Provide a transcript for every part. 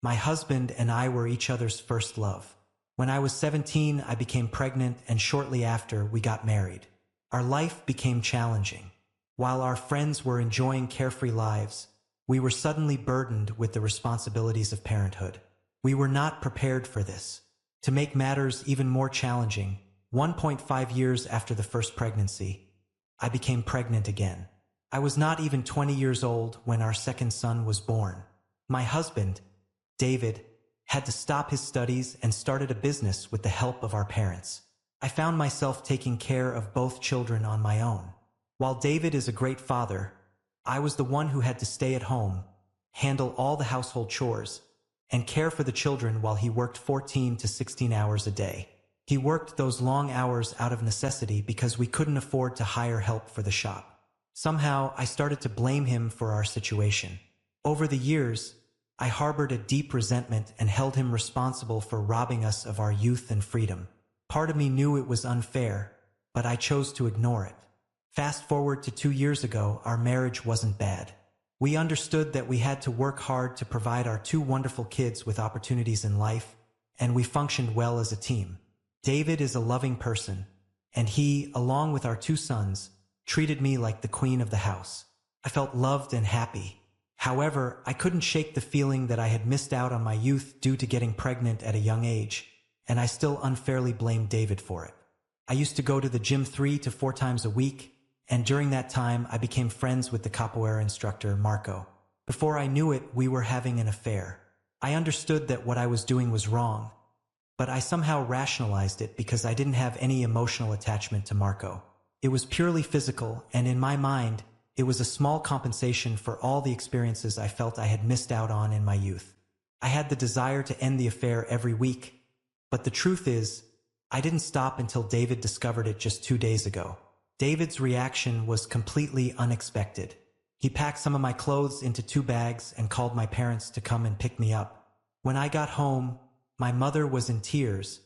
My husband and I were each other's first love. When I was 17, I became pregnant, and shortly after, we got married. Our life became challenging. While our friends were enjoying carefree lives, we were suddenly burdened with the responsibilities of parenthood. We were not prepared for this. To make matters even more challenging, 1.5 years after the first pregnancy, I became pregnant again. I was not even 20 years old when our second son was born. My husband, David, had to stop his studies and started a business with the help of our parents. I found myself taking care of both children on my own. While David is a great father, I was the one who had to stay at home, handle all the household chores, and care for the children while he worked 14 to 16 hours a day. He worked those long hours out of necessity because we couldn't afford to hire help for the shop. Somehow, I started to blame him for our situation. Over the years, I harbored a deep resentment and held him responsible for robbing us of our youth and freedom. Part of me knew it was unfair, but I chose to ignore it. Fast forward to 2 years ago, our marriage wasn't bad. We understood that we had to work hard to provide our 2 wonderful kids with opportunities in life, and we functioned well as a team. David is a loving person, and he, along with our 2 sons, treated me like the queen of the house. I felt loved and happy. However, I couldn't shake the feeling that I had missed out on my youth due to getting pregnant at a young age, and I still unfairly blamed David for it. I used to go to the gym 3 to 4 times a week, and during that time I became friends with the capoeira instructor, Marco. Before I knew it, we were having an affair. I understood that what I was doing was wrong, but I somehow rationalized it because I didn't have any emotional attachment to Marco. It was purely physical, and in my mind, it was a small compensation for all the experiences I felt I had missed out on in my youth. I had the desire to end the affair every week, but the truth is, I didn't stop until David discovered it just 2 days ago. David's reaction was completely unexpected. He packed some of my clothes into 2 bags and called my parents to come and pick me up. When I got home, my mother was in tears,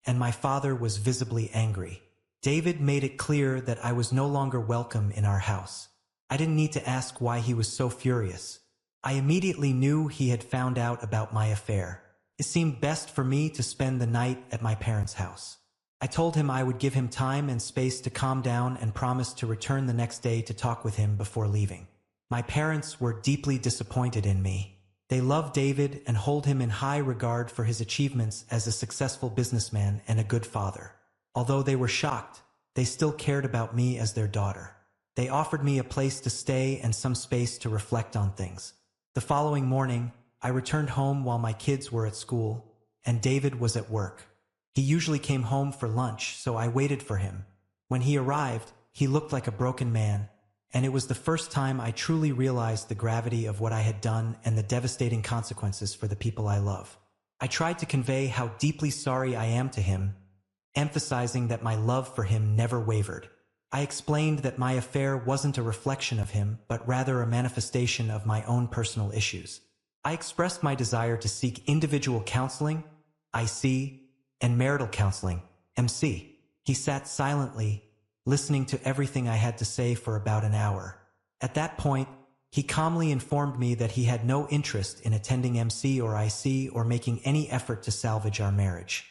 and my father was visibly angry. David made it clear that I was no longer welcome in our house. I didn't need to ask why he was so furious. I immediately knew he had found out about my affair. It seemed best for me to spend the night at my parents' house. I told him I would give him time and space to calm down and promised to return the next day to talk with him before leaving. My parents were deeply disappointed in me. They love David and hold him in high regard for his achievements as a successful businessman and a good father. Although they were shocked, they still cared about me as their daughter. They offered me a place to stay and some space to reflect on things. The following morning, I returned home while my kids were at school, and David was at work. He usually came home for lunch, so I waited for him. When he arrived, he looked like a broken man, and it was the first time I truly realized the gravity of what I had done and the devastating consequences for the people I love. I tried to convey how deeply sorry I am to him, emphasizing that my love for him never wavered. I explained that my affair wasn't a reflection of him, but rather a manifestation of my own personal issues. I expressed my desire to seek individual counseling, IC, and marital counseling, MC. He sat silently, listening to everything I had to say for about an hour. At that point, he calmly informed me that he had no interest in attending MC or IC or making any effort to salvage our marriage.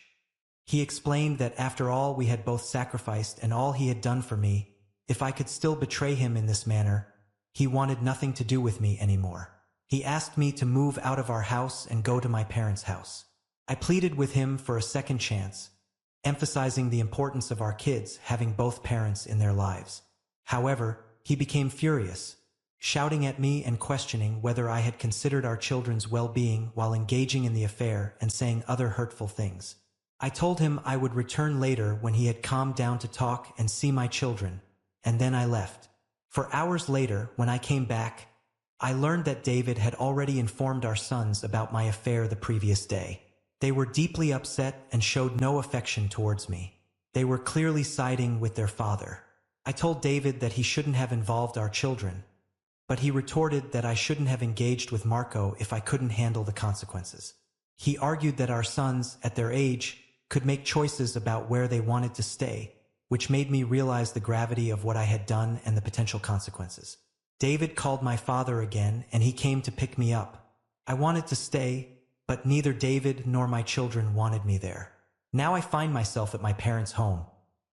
He explained that after all we had both sacrificed and all he had done for me, if I could still betray him in this manner, he wanted nothing to do with me anymore. He asked me to move out of our house and go to my parents' house. I pleaded with him for a second chance, emphasizing the importance of our kids having both parents in their lives. However, he became furious, shouting at me and questioning whether I had considered our children's well-being while engaging in the affair and saying other hurtful things. I told him I would return later when he had calmed down to talk and see my children, and then I left. For hours later, when I came back, I learned that David had already informed our sons about my affair the previous day. They were deeply upset and showed no affection towards me. They were clearly siding with their father. I told David that he shouldn't have involved our children, but he retorted that I shouldn't have engaged with Marco if I couldn't handle the consequences. He argued that our sons, at their age, could make choices about where they wanted to stay, which made me realize the gravity of what I had done and the potential consequences. David called my father again, and he came to pick me up. I wanted to stay, but neither David nor my children wanted me there. Now I find myself at my parents' home,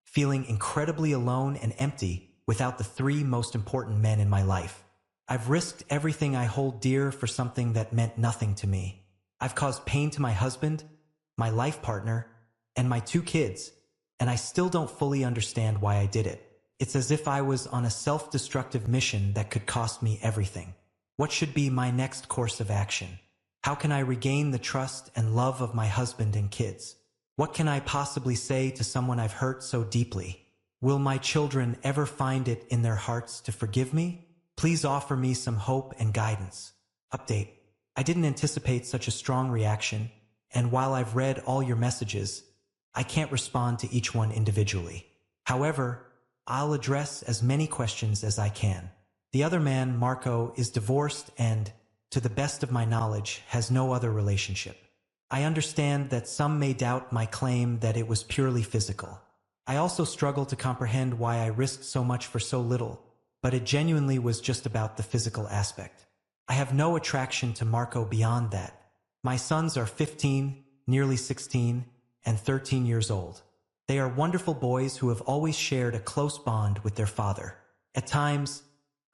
feeling incredibly alone and empty without the three most important men in my life. I've risked everything I hold dear for something that meant nothing to me. I've caused pain to my husband, my life partner, and my two kids, and I still don't fully understand why I did it. It's as if I was on a self-destructive mission that could cost me everything. What should be my next course of action? How can I regain the trust and love of my husband and kids? What can I possibly say to someone I've hurt so deeply? Will my children ever find it in their hearts to forgive me? Please offer me some hope and guidance. Update. I didn't anticipate such a strong reaction, and while I've read all your messages, I can't respond to each one individually. However, I'll address as many questions as I can. The other man, Marco, is divorced and, to the best of my knowledge, has no other relationship. I understand that some may doubt my claim that it was purely physical. I also struggle to comprehend why I risked so much for so little, but it genuinely was just about the physical aspect. I have no attraction to Marco beyond that. My sons are 15, nearly 16, and 13 years old. They are wonderful boys who have always shared a close bond with their father. At times,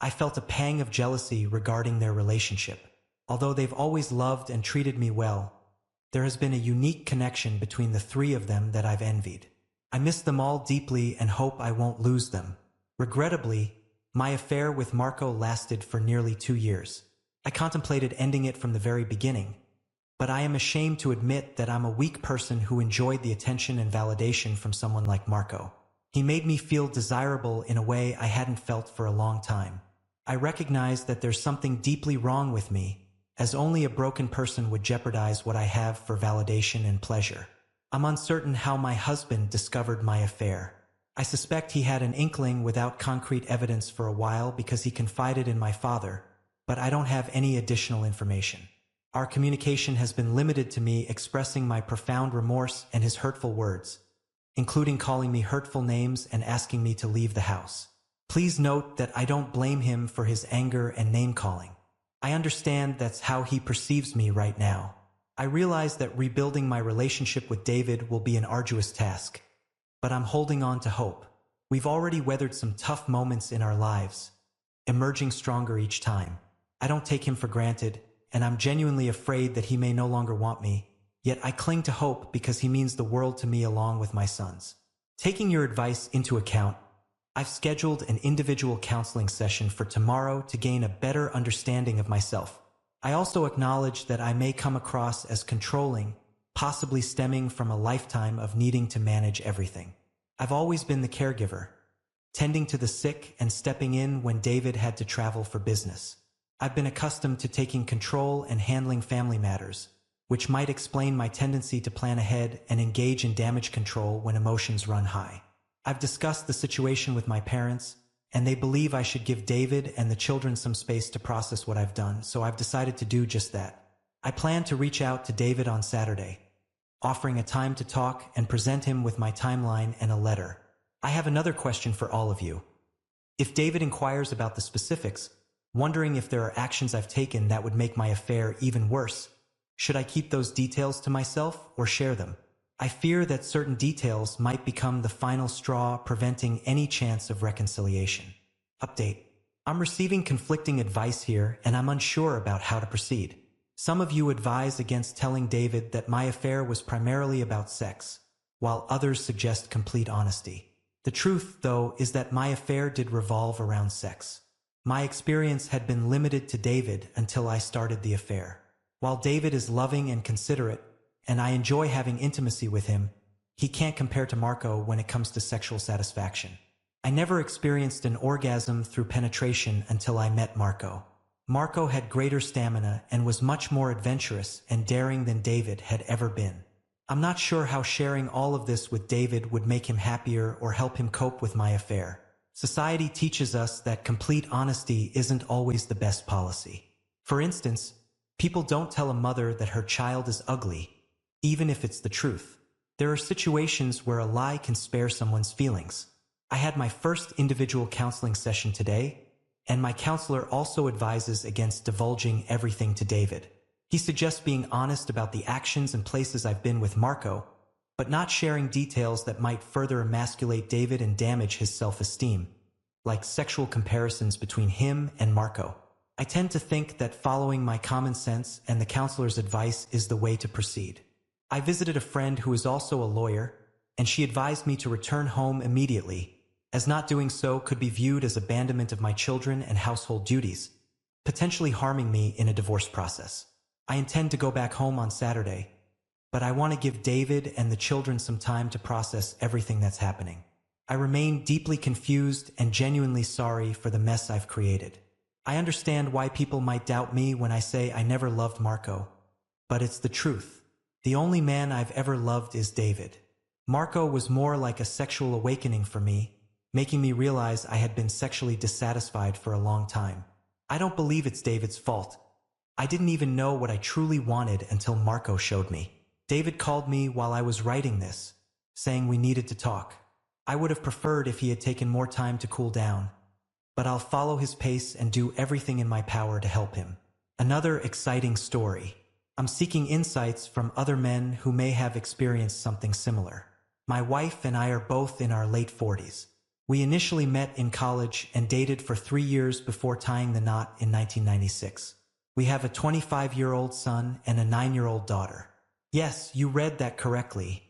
I felt a pang of jealousy regarding their relationship. Although they've always loved and treated me well, there has been a unique connection between the three of them that I've envied. I miss them all deeply and hope I won't lose them. Regrettably, my affair with Marco lasted for nearly 2 years. I contemplated ending it from the very beginning, but I am ashamed to admit that I'm a weak person who enjoyed the attention and validation from someone like Marco. He made me feel desirable in a way I hadn't felt for a long time. I recognize that there's something deeply wrong with me, as only a broken person would jeopardize what I have for validation and pleasure. I'm uncertain how my husband discovered my affair. I suspect he had an inkling without concrete evidence for a while because he confided in my father, but I don't have any additional information. Our communication has been limited to me expressing my profound remorse and his hurtful words, including calling me hurtful names and asking me to leave the house. Please note that I don't blame him for his anger and name-calling. I understand that's how he perceives me right now. I realize that rebuilding my relationship with David will be an arduous task, but I'm holding on to hope. We've already weathered some tough moments in our lives, emerging stronger each time. I don't take him for granted, and I'm genuinely afraid that he may no longer want me, yet I cling to hope because he means the world to me along with my sons. Taking your advice into account, I've scheduled an individual counseling session for tomorrow to gain a better understanding of myself. I also acknowledge that I may come across as controlling, possibly stemming from a lifetime of needing to manage everything. I've always been the caregiver, tending to the sick and stepping in when David had to travel for business. I've been accustomed to taking control and handling family matters, which might explain my tendency to plan ahead and engage in damage control when emotions run high. I've discussed the situation with my parents, and they believe I should give David and the children some space to process what I've done, so I've decided to do just that. I plan to reach out to David on Saturday, offering a time to talk and present him with my timeline and a letter. I have another question for all of you. If David inquires about the specifics, wondering if there are actions I've taken that would make my affair even worse, should I keep those details to myself or share them? I fear that certain details might become the final straw preventing any chance of reconciliation. Update. I'm receiving conflicting advice here and I'm unsure about how to proceed. Some of you advise against telling David that my affair was primarily about sex, while others suggest complete honesty. The truth, though, is that my affair did revolve around sex. My experience had been limited to David until I started the affair. While David is loving and considerate, and I enjoy having intimacy with him, he can't compare to Marco when it comes to sexual satisfaction. I never experienced an orgasm through penetration until I met Marco. Marco had greater stamina and was much more adventurous and daring than David had ever been. I'm not sure how sharing all of this with David would make him happier or help him cope with my affair. Society teaches us that complete honesty isn't always the best policy. For instance, people don't tell a mother that her child is ugly, even if it's the truth. There are situations where a lie can spare someone's feelings. I had my first individual counseling session today, and my counselor also advises against divulging everything to David. He suggests being honest about the actions and places I've been with Marco, but not sharing details that might further emasculate David and damage his self-esteem, like sexual comparisons between him and Marco. I tend to think that following my common sense and the counselor's advice is the way to proceed. I visited a friend who is also a lawyer, and she advised me to return home immediately, as not doing so could be viewed as abandonment of my children and household duties, potentially harming me in a divorce process. I intend to go back home on Saturday, but I want to give David and the children some time to process everything that's happening. I remain deeply confused and genuinely sorry for the mess I've created. I understand why people might doubt me when I say I never loved Marco, but it's the truth. The only man I've ever loved is David. Marco was more like a sexual awakening for me, making me realize I had been sexually dissatisfied for a long time. I don't believe it's David's fault. I didn't even know what I truly wanted until Marco showed me. David called me while I was writing this, saying we needed to talk. I would have preferred if he had taken more time to cool down, but I'll follow his pace and do everything in my power to help him. Another exciting story. I'm seeking insights from other men who may have experienced something similar. My wife and I are both in our late 40s. We initially met in college and dated for 3 years before tying the knot in 1996. We have a 25-year-old son and a 9-year-old daughter. Yes, you read that correctly.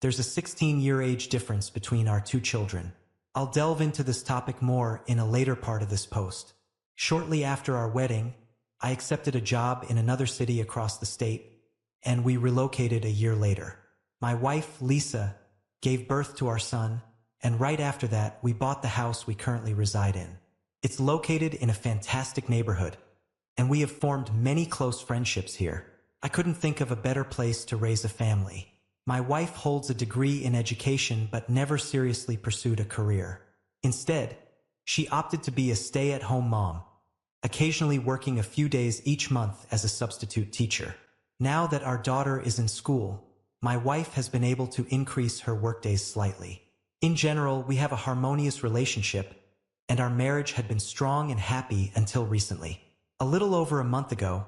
There's a 16-year age difference between our 2 children. I'll delve into this topic more in a later part of this post. Shortly after our wedding, I accepted a job in another city across the state, and we relocated a year later. My wife, Lisa, gave birth to our son, and right after that, we bought the house we currently reside in. It's located in a fantastic neighborhood, and we have formed many close friendships here. I couldn't think of a better place to raise a family. My wife holds a degree in education but never seriously pursued a career. Instead, she opted to be a stay-at-home mom, occasionally working a few days each month as a substitute teacher. Now that our daughter is in school, my wife has been able to increase her workdays slightly. In general, we have a harmonious relationship, and our marriage had been strong and happy until recently. A little over a month ago,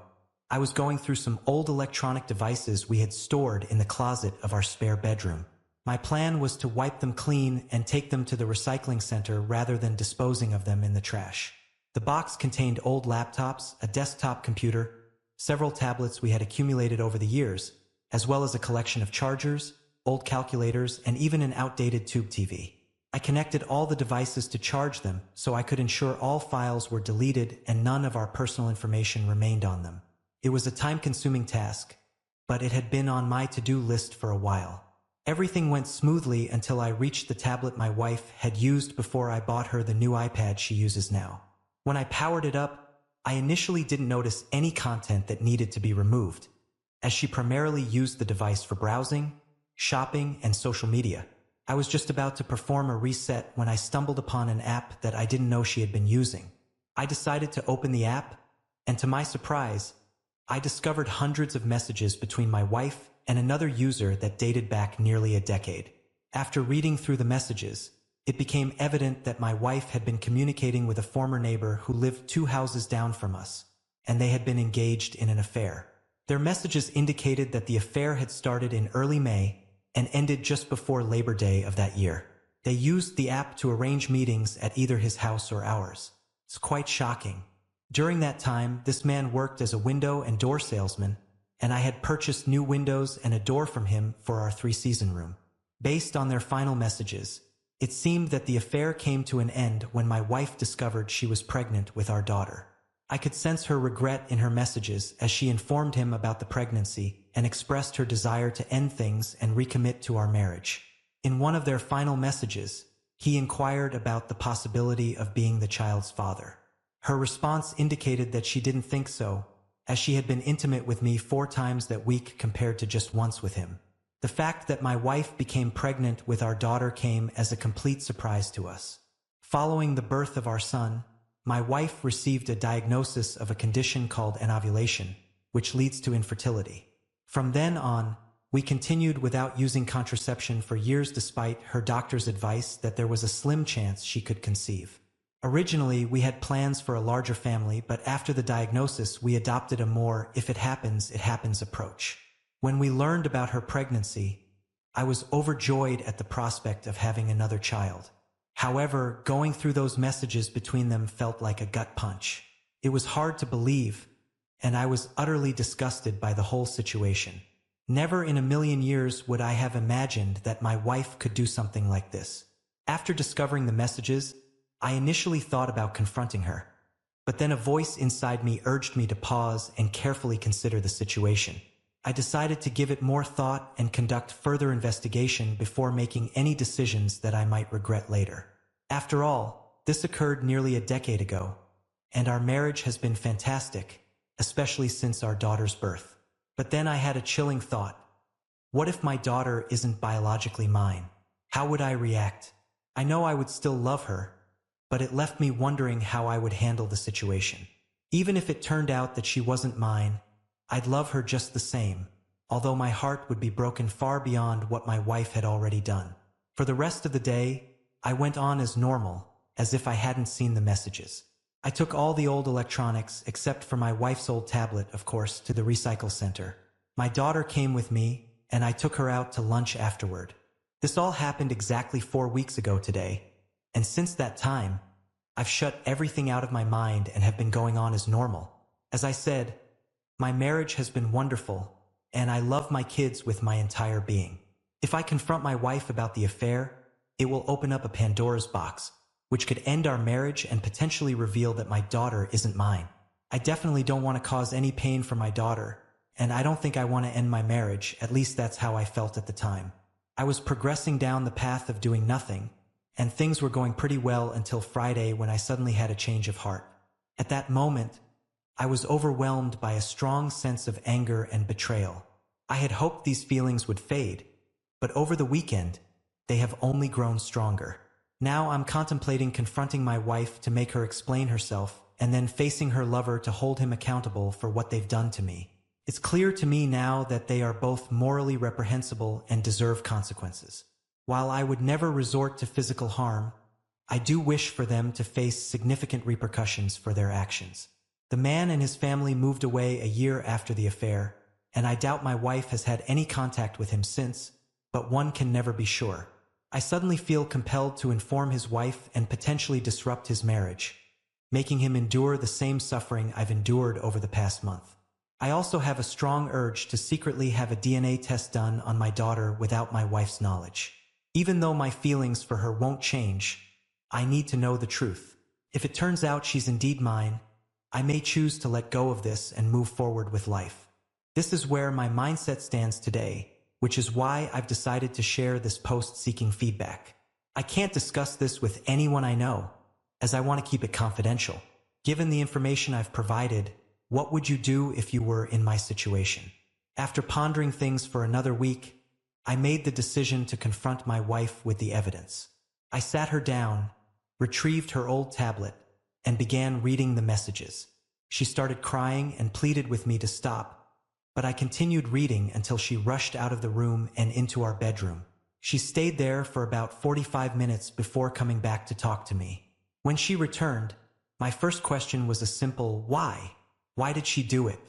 I was going through some old electronic devices we had stored in the closet of our spare bedroom. My plan was to wipe them clean and take them to the recycling center rather than disposing of them in the trash. The box contained old laptops, a desktop computer, several tablets we had accumulated over the years, as well as a collection of chargers, old calculators, and even an outdated tube TV. I connected all the devices to charge them so I could ensure all files were deleted and none of our personal information remained on them. It was a time-consuming task, but it had been on my to-do list for a while. Everything went smoothly until I reached the tablet my wife had used before I bought her the new iPad she uses now. When I powered it up, I initially didn't notice any content that needed to be removed, as she primarily used the device for browsing, shopping, and social media. I was just about to perform a reset when I stumbled upon an app that I didn't know she had been using. I decided to open the app, and to my surprise, I discovered hundreds of messages between my wife and another user that dated back nearly a decade. After reading through the messages, it became evident that my wife had been communicating with a former neighbor who lived 2 houses down from us, and they had been engaged in an affair. Their messages indicated that the affair had started in early May and ended just before Labor Day of that year. They used the app to arrange meetings at either his house or ours. It's quite shocking. During that time, this man worked as a window and door salesman, and I had purchased new windows and a door from him for our 3-season room. Based on their final messages, it seemed that the affair came to an end when my wife discovered she was pregnant with our daughter. I could sense her regret in her messages as she informed him about the pregnancy and expressed her desire to end things and recommit to our marriage. In one of their final messages, he inquired about the possibility of being the child's father. Her response indicated that she didn't think so, as she had been intimate with me 4 times that week compared to just once with him. The fact that my wife became pregnant with our daughter came as a complete surprise to us. Following the birth of our son, my wife received a diagnosis of a condition called anovulation, which leads to infertility. From then on, we continued without using contraception for years despite her doctor's advice that there was a slim chance she could conceive. Originally, we had plans for a larger family, but after the diagnosis, we adopted a more if it happens approach. When we learned about her pregnancy, I was overjoyed at the prospect of having another child. However, going through those messages between them felt like a gut punch. It was hard to believe, and I was utterly disgusted by the whole situation. Never in a million years would I have imagined that my wife could do something like this. After discovering the messages, I initially thought about confronting her. But then a voice inside me urged me to pause and carefully consider the situation. I decided to give it more thought and conduct further investigation before making any decisions that I might regret later. After all, this occurred nearly a decade ago, and our marriage has been fantastic, especially since our daughter's birth. But then I had a chilling thought. What if my daughter isn't biologically mine? How would I react? I know I would still love her, but it left me wondering how I would handle the situation. Even if it turned out that she wasn't mine, I'd love her just the same, although my heart would be broken far beyond what my wife had already done. For the rest of the day, I went on as normal, as if I hadn't seen the messages. I took all the old electronics, except for my wife's old tablet, of course, to the recycle center. My daughter came with me, and I took her out to lunch afterward. This all happened exactly 4 weeks ago today, and since that time, I've shut everything out of my mind and have been going on as normal. As I said, my marriage has been wonderful, and I love my kids with my entire being. If I confront my wife about the affair, it will open up a Pandora's box, which could end our marriage and potentially reveal that my daughter isn't mine. I definitely don't want to cause any pain for my daughter, and I don't think I want to end my marriage, at least that's how I felt at the time. I was progressing down the path of doing nothing, and things were going pretty well until Friday when I suddenly had a change of heart. At that moment, I was overwhelmed by a strong sense of anger and betrayal. I had hoped these feelings would fade, but over the weekend, they have only grown stronger. Now I'm contemplating confronting my wife to make her explain herself, and then facing her lover to hold him accountable for what they've done to me. It's clear to me now that they are both morally reprehensible and deserve consequences. While I would never resort to physical harm, I do wish for them to face significant repercussions for their actions. The man and his family moved away a year after the affair, and I doubt my wife has had any contact with him since, but one can never be sure. I suddenly feel compelled to inform his wife and potentially disrupt his marriage, making him endure the same suffering I've endured over the past month. I also have a strong urge to secretly have a DNA test done on my daughter without my wife's knowledge. Even though my feelings for her won't change, I need to know the truth. If it turns out she's indeed mine, I may choose to let go of this and move forward with life. This is where my mindset stands today, which is why I've decided to share this post seeking feedback. I can't discuss this with anyone I know, as I want to keep it confidential. Given the information I've provided, what would you do if you were in my situation? After pondering things for another week, I made the decision to confront my wife with the evidence. I sat her down, retrieved her old tablet, and began reading the messages. She started crying and pleaded with me to stop, but I continued reading until she rushed out of the room and into our bedroom. She stayed there for about 45 minutes before coming back to talk to me. When she returned, my first question was a simple why. Why did she do it?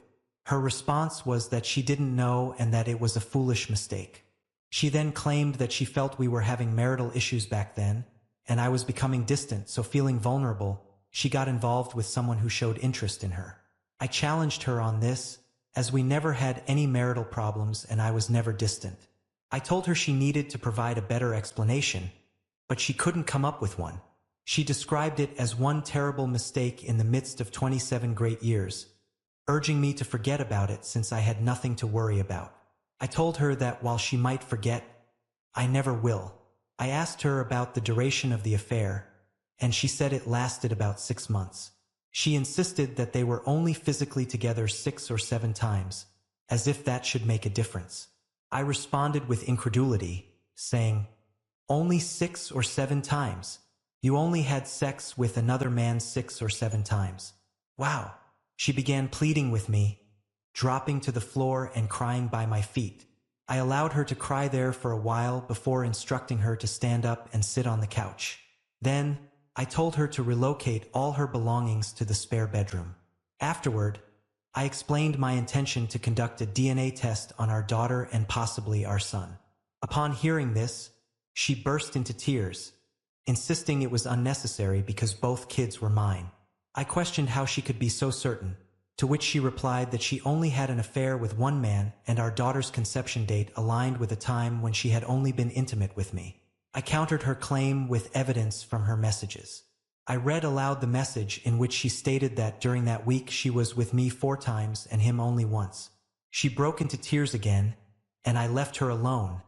Her response was that she didn't know and that it was a foolish mistake. She then claimed that she felt we were having marital issues back then, and I was becoming distant, so feeling vulnerable, she got involved with someone who showed interest in her. I challenged her on this, as we never had any marital problems and I was never distant. I told her she needed to provide a better explanation, but she couldn't come up with one. She described it as one terrible mistake in the midst of 27 great years, urging me to forget about it since I had nothing to worry about. I told her that while she might forget, I never will. I asked her about the duration of the affair, and she said it lasted about 6 months. She insisted that they were only physically together 6 or 7 times, as if that should make a difference. I responded with incredulity, saying, "Only 6 or 7 times? You only had sex with another man 6 or 7 times? Wow." She began pleading with me, dropping to the floor and crying by my feet. I allowed her to cry there for a while before instructing her to stand up and sit on the couch. Then, I told her to relocate all her belongings to the spare bedroom. Afterward, I explained my intention to conduct a DNA test on our daughter and possibly our son. Upon hearing this, she burst into tears, insisting it was unnecessary because both kids were mine. I questioned how she could be so certain, to which she replied that she only had an affair with one man and our daughter's conception date aligned with a time when she had only been intimate with me. I countered her claim with evidence from her messages. I read aloud the message in which she stated that during that week she was with me 4 times and him only once. She broke into tears again, and I left her alone,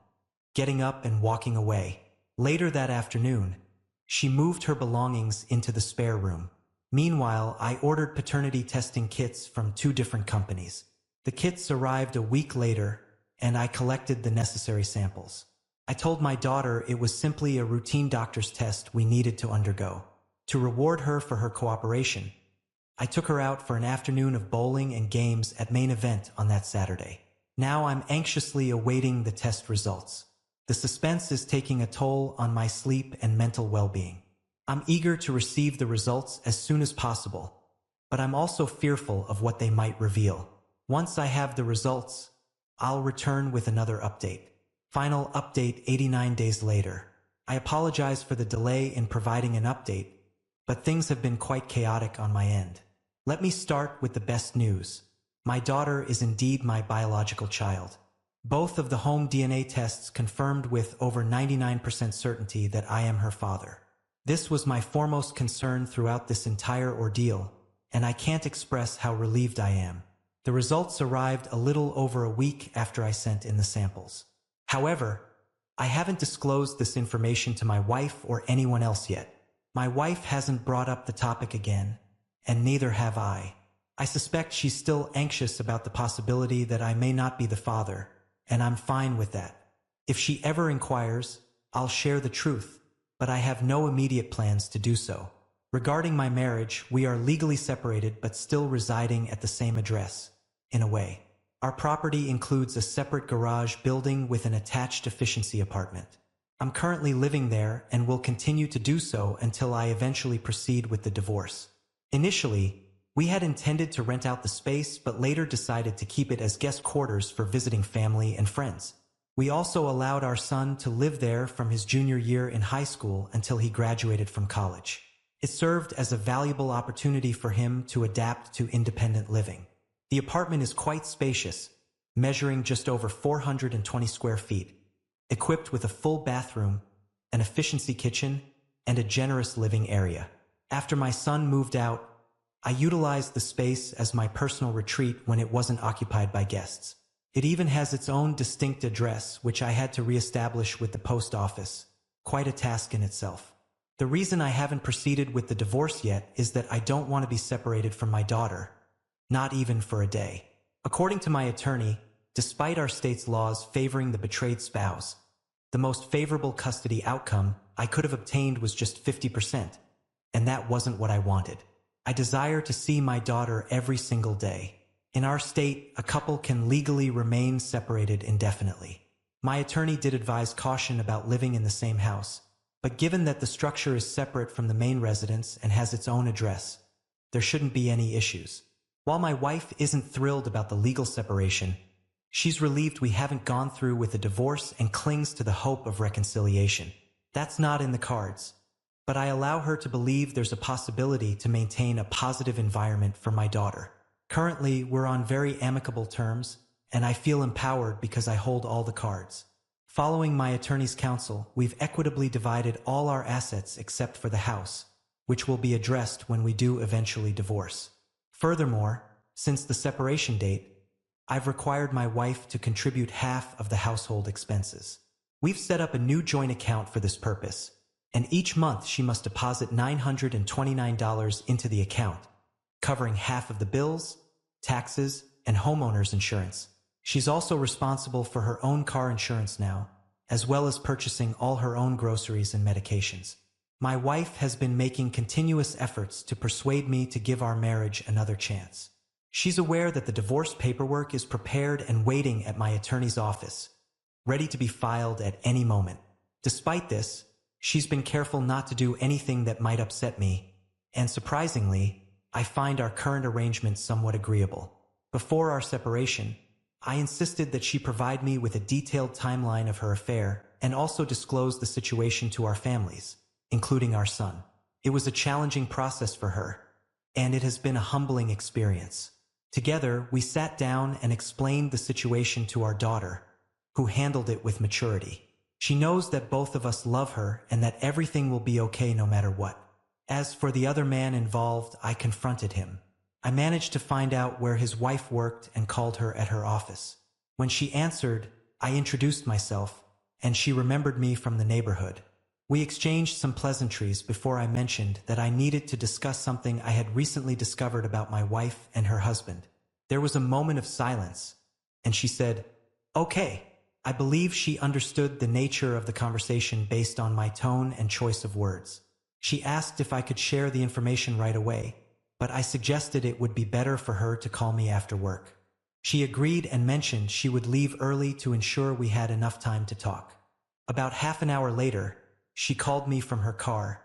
getting up and walking away. Later that afternoon, she moved her belongings into the spare room. Meanwhile, I ordered paternity testing kits from 2 different companies. The kits arrived a week later, and I collected the necessary samples. I told my daughter it was simply a routine doctor's test we needed to undergo. To reward her for her cooperation, I took her out for an afternoon of bowling and games at Main Event on that Saturday. Now I'm anxiously awaiting the test results. The suspense is taking a toll on my sleep and mental well-being. I'm eager to receive the results as soon as possible, but I'm also fearful of what they might reveal. Once I have the results, I'll return with another update. Final update 89 days later. I apologize for the delay in providing an update, but things have been quite chaotic on my end. Let me start with the best news. My daughter is indeed my biological child. Both of the home DNA tests confirmed with over 99% certainty that I am her father. This was my foremost concern throughout this entire ordeal, and I can't express how relieved I am. The results arrived a little over a week after I sent in the samples. However, I haven't disclosed this information to my wife or anyone else yet. My wife hasn't brought up the topic again, and neither have I. I suspect she's still anxious about the possibility that I may not be the father, and I'm fine with that. If she ever inquires, I'll share the truth, but I have no immediate plans to do so. Regarding my marriage, we are legally separated but still residing at the same address, in a way. Our property includes a separate garage building with an attached efficiency apartment. I'm currently living there and will continue to do so until I eventually proceed with the divorce. Initially, we had intended to rent out the space but later decided to keep it as guest quarters for visiting family and friends. We also allowed our son to live there from his junior year in high school until he graduated from college. It served as a valuable opportunity for him to adapt to independent living. The apartment is quite spacious, measuring just over 420 square feet, equipped with a full bathroom, an efficiency kitchen, and a generous living area. After my son moved out, I utilized the space as my personal retreat when it wasn't occupied by guests. It even has its own distinct address, which I had to reestablish with the post office. Quite a task in itself. The reason I haven't proceeded with the divorce yet is that I don't want to be separated from my daughter, not even for a day. According to my attorney, despite our state's laws favoring the betrayed spouse, the most favorable custody outcome I could have obtained was just 50%, and that wasn't what I wanted. I desire to see my daughter every single day. In our state, a couple can legally remain separated indefinitely. My attorney did advise caution about living in the same house, but given that the structure is separate from the main residence and has its own address, there shouldn't be any issues. While my wife isn't thrilled about the legal separation, she's relieved we haven't gone through with a divorce and clings to the hope of reconciliation. That's not in the cards, but I allow her to believe there's a possibility to maintain a positive environment for my daughter. Currently, we're on very amicable terms, and I feel empowered because I hold all the cards. Following my attorney's counsel, we've equitably divided all our assets except for the house, which will be addressed when we do eventually divorce. Furthermore, since the separation date, I've required my wife to contribute half of the household expenses. We've set up a new joint account for this purpose, and each month she must deposit $929 into the account, covering half of the bills, taxes, and homeowner's insurance. She's also responsible for her own car insurance now, as well as purchasing all her own groceries and medications. My wife has been making continuous efforts to persuade me to give our marriage another chance. She's aware that the divorce paperwork is prepared and waiting at my attorney's office, ready to be filed at any moment. Despite this, She's been careful not to do anything that might upset me, and surprisingly, I find our current arrangement somewhat agreeable. Before our separation, I insisted that she provide me with a detailed timeline of her affair and also disclose the situation to our families, including our son. It was a challenging process for her, and it has been a humbling experience. Together, we sat down and explained the situation to our daughter, who handled it with maturity. She knows that both of us love her and that everything will be okay no matter what. As for the other man involved, I confronted him. I managed to find out where his wife worked and called her at her office. When she answered, I introduced myself, and she remembered me from the neighborhood. We exchanged some pleasantries before I mentioned that I needed to discuss something I had recently discovered about my wife and her husband. There was a moment of silence, and she said, "Okay." I believe she understood the nature of the conversation based on my tone and choice of words. She asked if I could share the information right away, but I suggested it would be better for her to call me after work. She agreed and mentioned she would leave early to ensure we had enough time to talk. About half an hour later, she called me from her car,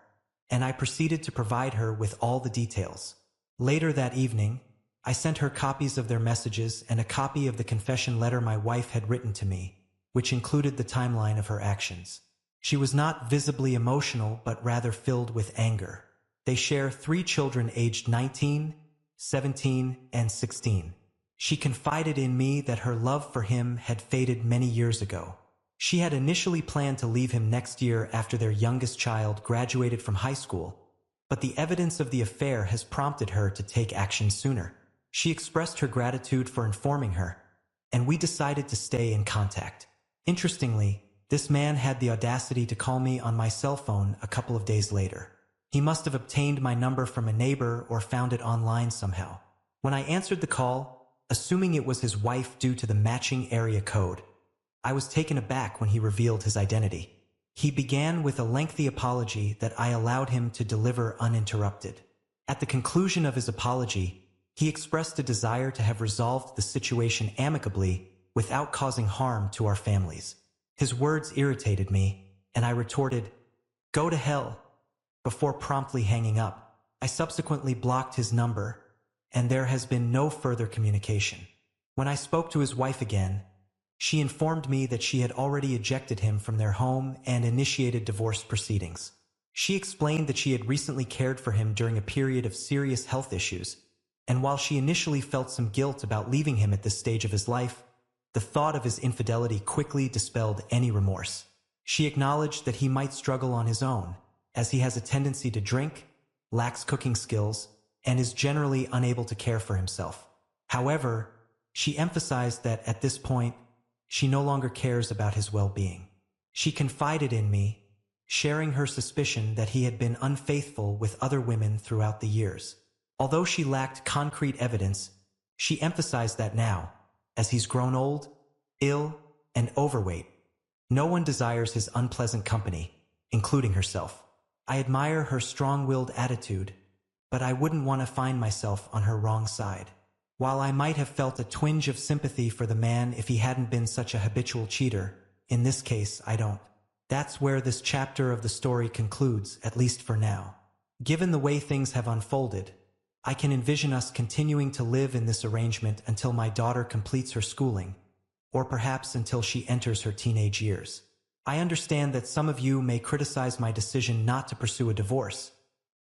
and I proceeded to provide her with all the details. Later that evening, I sent her copies of their messages and a copy of the confession letter my wife had written to me, which included the timeline of her actions. She was not visibly emotional, but rather filled with anger. They share 3 children aged 19, 17, and 16. She confided in me that her love for him had faded many years ago. She had initially planned to leave him next year after their youngest child graduated from high school, but the evidence of the affair has prompted her to take action sooner. She expressed her gratitude for informing her, and we decided to stay in contact. Interestingly, this man had the audacity to call me on my cell phone a couple of days later. He must have obtained my number from a neighbor or found it online somehow. When I answered the call, assuming it was his wife due to the matching area code, I was taken aback when he revealed his identity. He began with a lengthy apology that I allowed him to deliver uninterrupted. At the conclusion of his apology, he expressed a desire to have resolved the situation amicably without causing harm to our families. His words irritated me, and I retorted, "Go to hell," before promptly hanging up. I subsequently blocked his number, and there has been no further communication. When I spoke to his wife again, she informed me that she had already ejected him from their home and initiated divorce proceedings. She explained that she had recently cared for him during a period of serious health issues, and while she initially felt some guilt about leaving him at this stage of his life, the thought of his infidelity quickly dispelled any remorse. She acknowledged that he might struggle on his own, as he has a tendency to drink, lacks cooking skills, and is generally unable to care for himself. However, she emphasized that at this point, she no longer cares about his well-being. She confided in me, sharing her suspicion that he had been unfaithful with other women throughout the years. Although she lacked concrete evidence, she emphasized that now, as he's grown old, ill, and overweight, no one desires his unpleasant company, including herself. I admire her strong-willed attitude, but I wouldn't want to find myself on her wrong side. While I might have felt a twinge of sympathy for the man if he hadn't been such a habitual cheater, in this case, I don't. That's where this chapter of the story concludes, at least for now. Given the way things have unfolded, I can envision us continuing to live in this arrangement until my daughter completes her schooling, or perhaps until she enters her teenage years. I understand that some of you may criticize my decision not to pursue a divorce,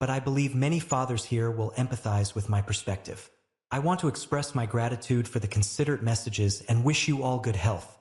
but I believe many fathers here will empathize with my perspective. I want to express my gratitude for the considerate messages and wish you all good health.